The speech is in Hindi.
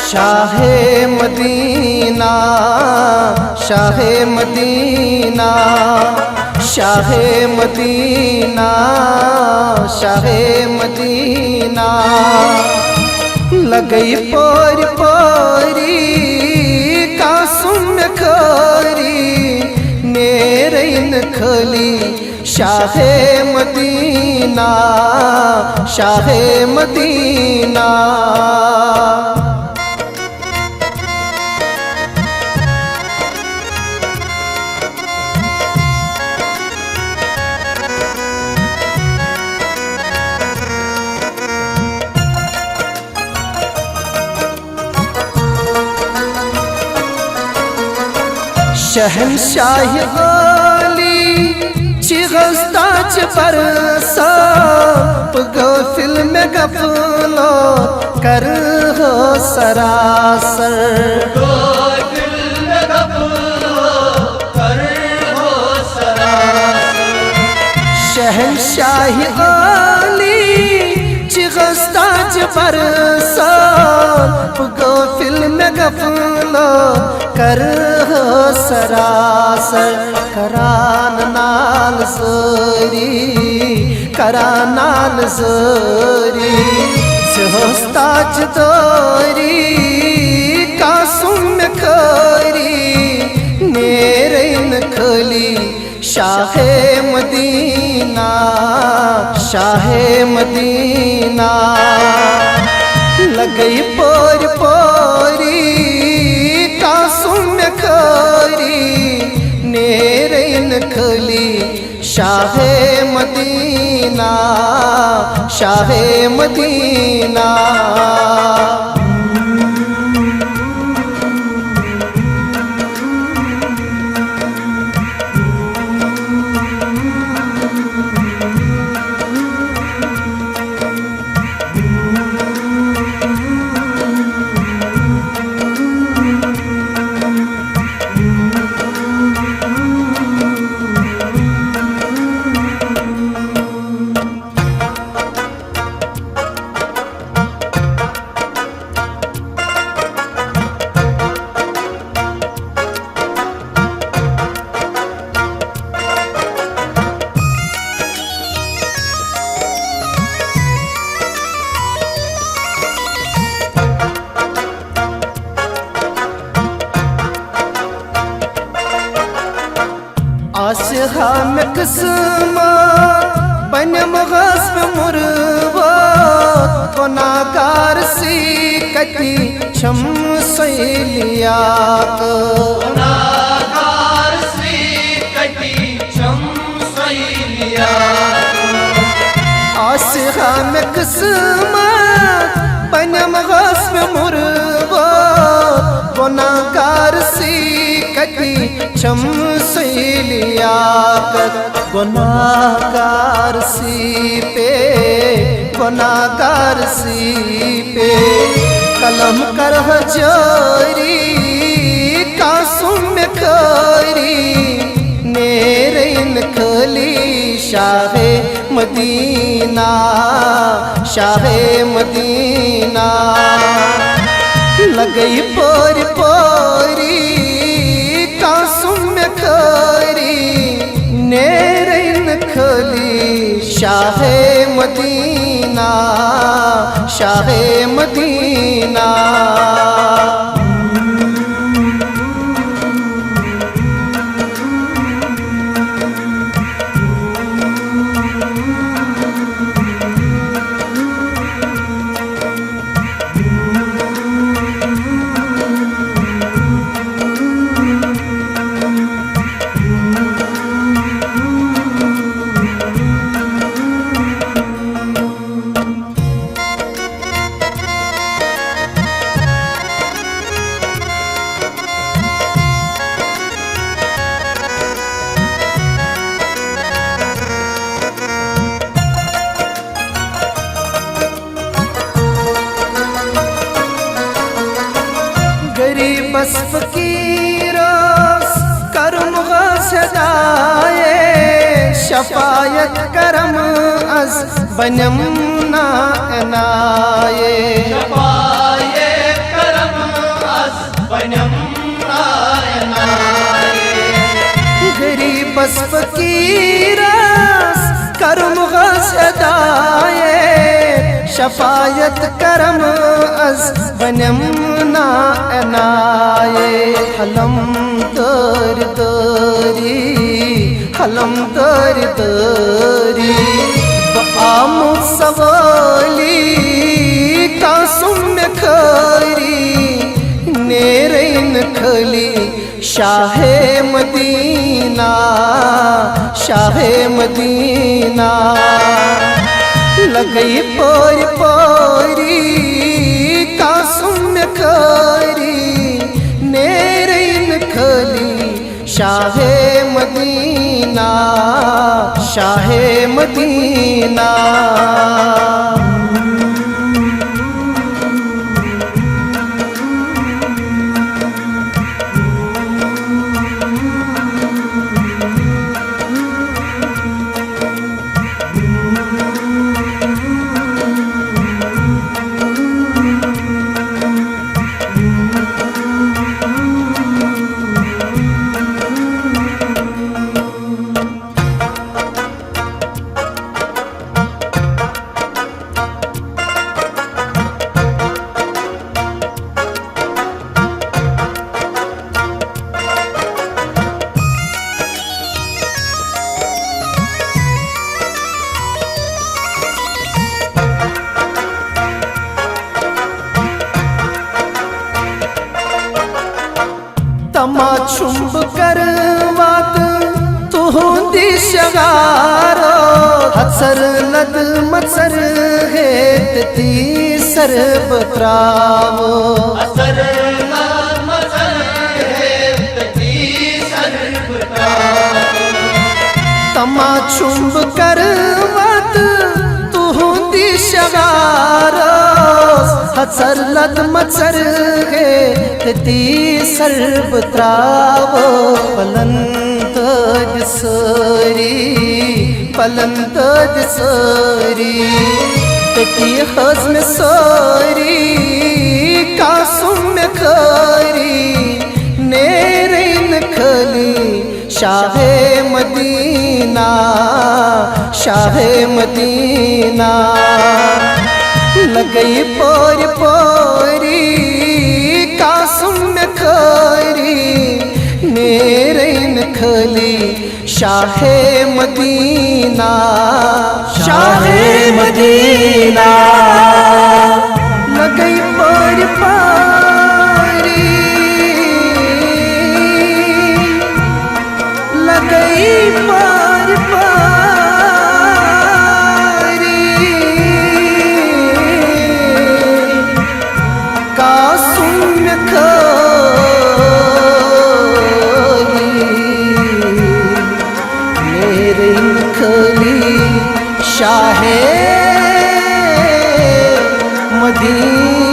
Shah Medina, Shah Medina, Shah Medina, Shah Medina. लगई पोर पोरी कासुम खोरी नेरैन खली शाहे मदीना, शाहे मदीना। शहनशाह अली चिगस्ताच परसा गफिल में गफलो कर हो सरासर, गफिल में गफलो कर हो सरासर। शहनशाह अली चिगस्ताच परसा गफिल में गफलो कर हो सरासर। करान नाल जोरी, करान नाल जोरी सहस्ताच दोरी कासुम खोरी नेरैन खली शाहे मदीना, शाहे मदीना। लगई पोर पोरी कासुम खोरी नेरैन खली शाहे मदीना, शाहे मदीना। आशहा में किस्मा बनम गस्ब मुरवा गुनाहगार सी कटी छम सैलिया, गुनाहगार सी कटी छम सैलिया। आशहा में किस्मा बनम गस्ब मुरवा गुनाहगार सी कटी छम सैलिया। गुनाहगार सी पे, गुनाहगार सी पे कलम कर जोरी कासुम खोरी नेरैन खली शाहे मदीना, शाहे मदीना। लगई पोर पोरी कासुम खोरी नेरैन खली शाहे मदीना, शाहे मदीना। बस फकीरों करम सदाए शफायत करम अज बनम ना अनाए शफायत करम वनम नायनाये गरीबस फकीरस करम गसदाये शफायत करम अज वनम नायनाये हलम दर दरी हलम दर दरी आमु सवाली कासुम खरी नेरैन खली शाहे मदीना शाहे मदीना लगई पोर पोरी कासुम खरी नेरैन खली शाहे मदीना शाहे मदीना तमाशुंब करवात तुहुंदी शगारो हसर लद मसर है ती सर बत्रावो असर मसर है तती सर्वता तमाशुंब करवात तुहुंदी शगारो हसर लद मसर है ती सर्वत्रावो पलंतज सरी तकी हज़्म सरी कासुम खरी नेरैन खली शाहे मदीना शाहे मदीना लगई पोर पोरी कासुम खरी नेरैन खली शाहे मदीना शाहे मदीना लगई पोर पोरी लगई पोर पोरी कासुम खली नेरैन खली शाहे मदीना।